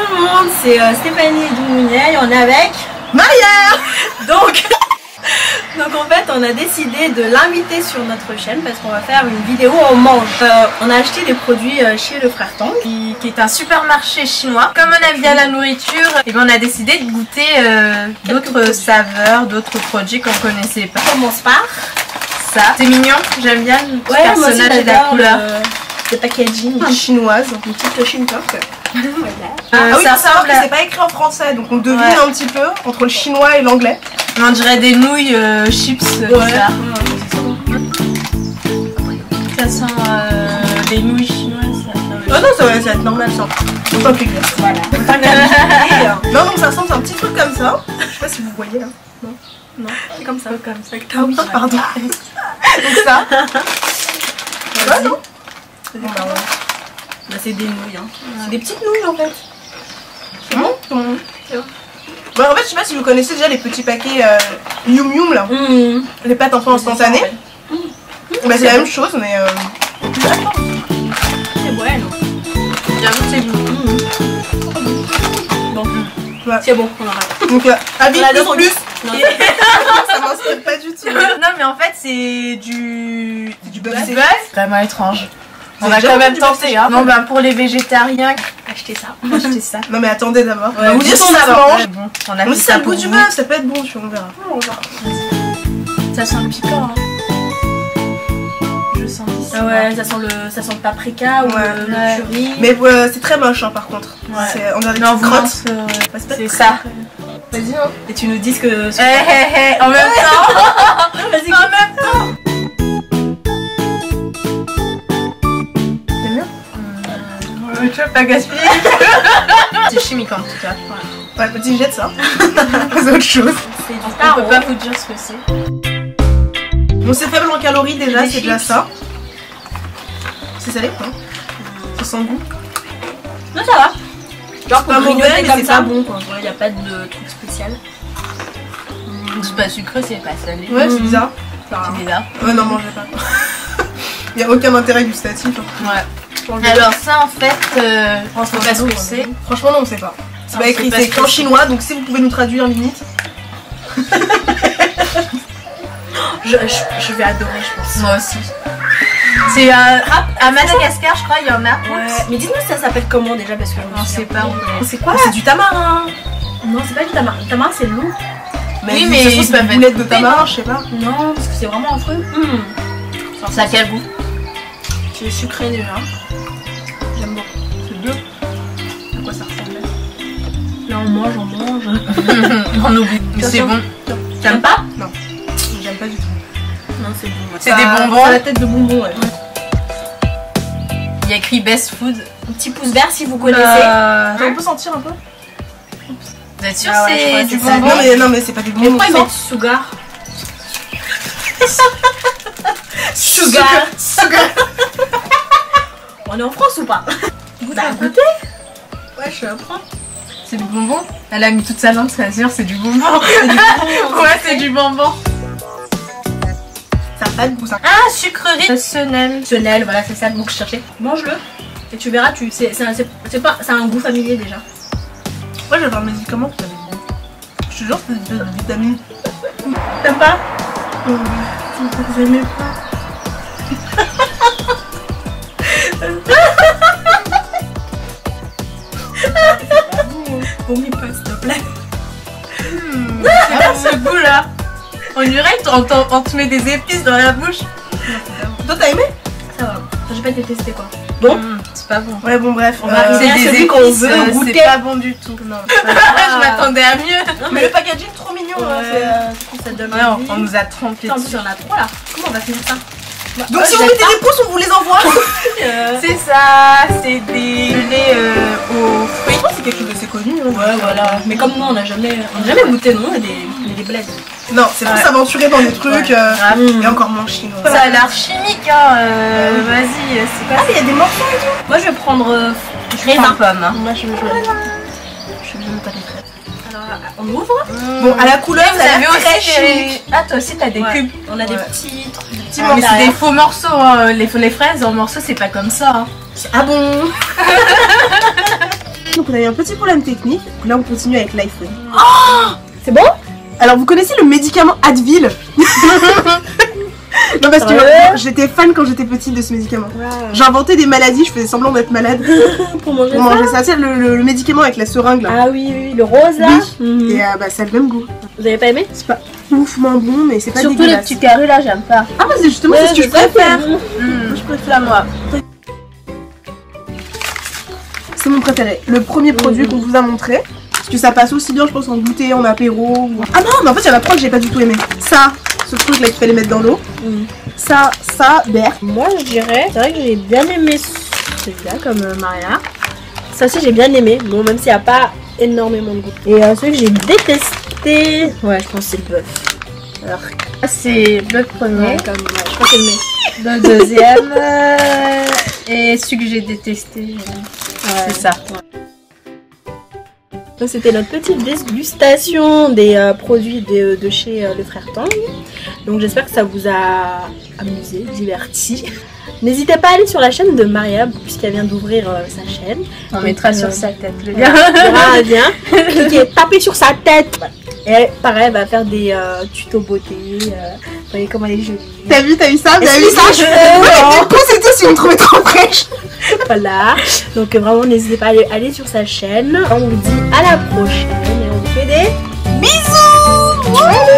le monde, c'est Stéphanie Douminet et on est avec Maria. Donc en fait on a décidé de l'inviter sur notre chaîne parce qu'on va faire une vidéo on mange. On a acheté des produits chez le frère Tang qui est un supermarché chinois. Comme on aime bien la nourriture, et ben on a décidé de goûter d'autres saveurs, d'autres produits qu'on connaissait pas. On commence par ça. C'est mignon, j'aime bien le personnage et la couleur. Le packaging Chinoise, une petite chine top. Ah oui, ça ressemble, ressemble. c'est pas écrit en français, donc on devine un petit peu entre le chinois et l'anglais. On dirait des nouilles chips. Ça sent les nouilles chinoises. Oh non, ça va être normal ça. Autant que glace. Voilà. Non, donc ça ressemble à un petit truc comme ça. Je sais pas si vous voyez là. Non, c'est comme ça. Ah oui, pardon. Donc ça. Ouais, non. Bon, bah, ouais. Bah, c'est des nouilles. Hein. C'est des petites nouilles en fait. C'est bon. Bon, en fait, je sais pas si vous connaissez déjà les petits paquets Yum Yum là. Les pâtes enfants instantanées. Bah, c'est la même chose, mais. C'est bon, non. J'avoue, c'est bon. Bon. Ouais. C'est bon, on arrête. Donc, avis plus. Non, Ça m'inspire pas du tout. Non, mais en fait, c'est du bœuf. Vraiment étrange. On Vous a avez quand déjà même du tenté, hein. Non, bah pour les végétariens, achetez ça. achetez ça. Non, mais attendez d'abord. Ouais, vous dites vous si ça ça. mange. Ouais, bon, on a Mais fait si ça a le goût pour du vous. bœuf, ça peut être bon, tu vois, on verra. Ça sent le piquant, hein. Je sens ici. Ah ouais, ça sent le paprika ou le curry. Mais c'est très moche hein, par contre. Ouais. On a des Non, petites vraiment, crottes. c'est ça. Vas-y hein. Et tu nous dis ce que... En même temps. Vas-y, En même temps. T'aimes bien? Tu veux pas gaspiller. C'est chimique en tout cas. Ouais, petit jet de ça. C'est autre chose. c'est du On taro. peut pas vous dire ce que c'est. Bon, c'est faible en calories déjà, Des c'est déjà chips. ça. C'est salé quoi? Ça sent goût. Non, ça va. Genre pour pas mauvais, grignoter mais comme c'est ça. pas bon quoi. Il n'y a pas de truc spécial. C'est pas sucré, c'est pas salé. Ouais, c'est bizarre. C'est bizarre. Ouais, non, mangez pas. Il y a aucun intérêt gustatif. Hein. Ouais. Alors ça en fait, on sait pas ce que c'est. Franchement, non, on sait pas. C'est Non, pas écrit, c'est pas c'est ce écrit que en chinois, donc si vous pouvez nous traduire limite. Je vais adorer, je pense. Moi aussi. C'est à Madagascar, je crois, il y en a. Ouais. Mais dites-moi ça s'appelle comment déjà parce que On sait pas. C'est quoi? C'est du tamarin. Non, c'est pas du tamarin. Le tamarin c'est l'eau. Oui, de mais toute façon, ils c'est peuvent une être boulette de coupés, tamarin, non je sais pas. Non, parce que c'est vraiment affreux. Ça a quel goût? C'est sucré déjà. J'aime beaucoup. C'est deux. À quoi ça ressemble? Là on mange. On oublie. Mais c'est bon. T'aimes pas? Non, j'aime pas du tout. Non, c'est bon. Ouais. C'est des bonbons. C'est la tête de bonbons, ouais. Il y a écrit Best Food. Un petit pouce vert si vous connaissez. On peut sentir un peu? Vous êtes sûr Ah ouais, je crois c'est que du c'est ça. bonbon? Non, mais c'est pas des Mais bonbons. pourquoi ils ça. mettent sugar? Sugar. On est en France ou pas? Bah goûtez. Ouais, je apprends. C'est du bonbon? Elle a mis toute sa langue, c'est sûr, c'est du bonbon. Ouais, c'est du bonbon. Ça a pas de goût, ça. Ah, sucrerie Senel. Senel, voilà, c'est ça le mot que je cherchais. Mange-le. Et tu verras, c'est un goût familier déjà. Moi, je vais voir mes médicaments que t'avais dit. Je te jure, c'est des vitamines. T'aimes pas? Vous aimez pas? Vomis pas, s'il te plaît. Ah, ce goût là. On dirait qu'on te met des épices dans la bouche. Toi, t'as aimé? Ça va. J'ai pas été testé quoi. Bon. C'est pas bon. Ouais, bon, bref. On va arriver à C'est des celui épices, qu'on veut goûter. c'est pas bon du tout. Non. Je m'attendais à mieux. Mais le packaging trop mignon. hein, Ça donne Ouais, envie. on nous a trompés. En plus, il y en a trop là. Comment on va finir ça? Donc, si vous mettez des pouces, on vous les envoie. C'est ça, c'est des laits aux fruits. Je pense que c'est quelque chose d'assez connu. Hein. Ouais, voilà. Mais comme nous, on n'a jamais goûté, non? Des bleds. Non, c'est pour Ouais. s'aventurer dans des trucs Ouais. et encore moins chinois. Ça a l'air chimique, hein. Vas-y, c'est Ah, quoi mais il y a des morceaux et tout. Moi, je vais prendre raisin pomme. Hein. Moi, je veux pas les traits. Alors, on ouvre. Bon, à la couleur, Vous ça a avez l'air très aussi chimique. des... Ah, toi aussi, t'as des Ouais. cubes. On a des Ouais. petits Ah, mais c'est des faux morceaux, hein. Les fraises en morceaux, c'est pas comme ça. Hein. Ah bon? donc on a eu un petit problème technique. Donc là on continue avec l'iPhone. Oh, c'est bon? Alors vous connaissez le médicament Advil? Non parce que j'étais fan quand j'étais petite de ce médicament. Wow. J'inventais des maladies, je faisais semblant d'être malade. Pour manger ça. C'est le médicament avec la seringue là. Ah oui, le rose là. Oui. Et bah ça a le même goût. Vous avez pas aimé? C'est pas ouf moins bon mais c'est pas surtout dégueulasse. les petits carrés là j'aime pas. Ah bah c'est justement c'est ce que je préfère. Je préfère moi. C'est mon préféré. Le premier produit qu'on vous a montré. Parce que ça passe aussi bien je pense en goûter, en apéro. Ou... Ah non mais en fait il y en a 3 que j'ai pas du tout aimé. Ça, ce truc là qu'il fallait mettre dans l'eau. Ça, Berk. Moi je dirais, c'est vrai que j'ai bien aimé celui-là comme Maria. Ça aussi j'ai bien aimé, bon même s'il n'y a pas énormément de goût. Et celui que j'ai détesté, ouais je pense que c'est le bœuf. Alors c'est le premier, ouais, comme, ouais, je crois que c'est le deuxième et celui que j'ai détesté, c'est ça. Donc c'était notre petite dégustation des produits de chez le Frère Tang. Donc j'espère que ça vous a amusé, diverti. N'hésitez pas à aller sur la chaîne de Maria puisqu'elle vient d'ouvrir sa chaîne. On mettra sur sa tête le lien. Viens, cliquez, tapez sur sa tête. Et pareil, elle va faire des tutos beauté. Vous voyez comment elle est jolie. T'as vu ça? T'as vu ça? Du coup c'était si on trouvait trop fraîche. Voilà, donc vraiment n'hésitez pas à aller sur sa chaîne. On vous dit à la prochaine et on vous fait des bisous.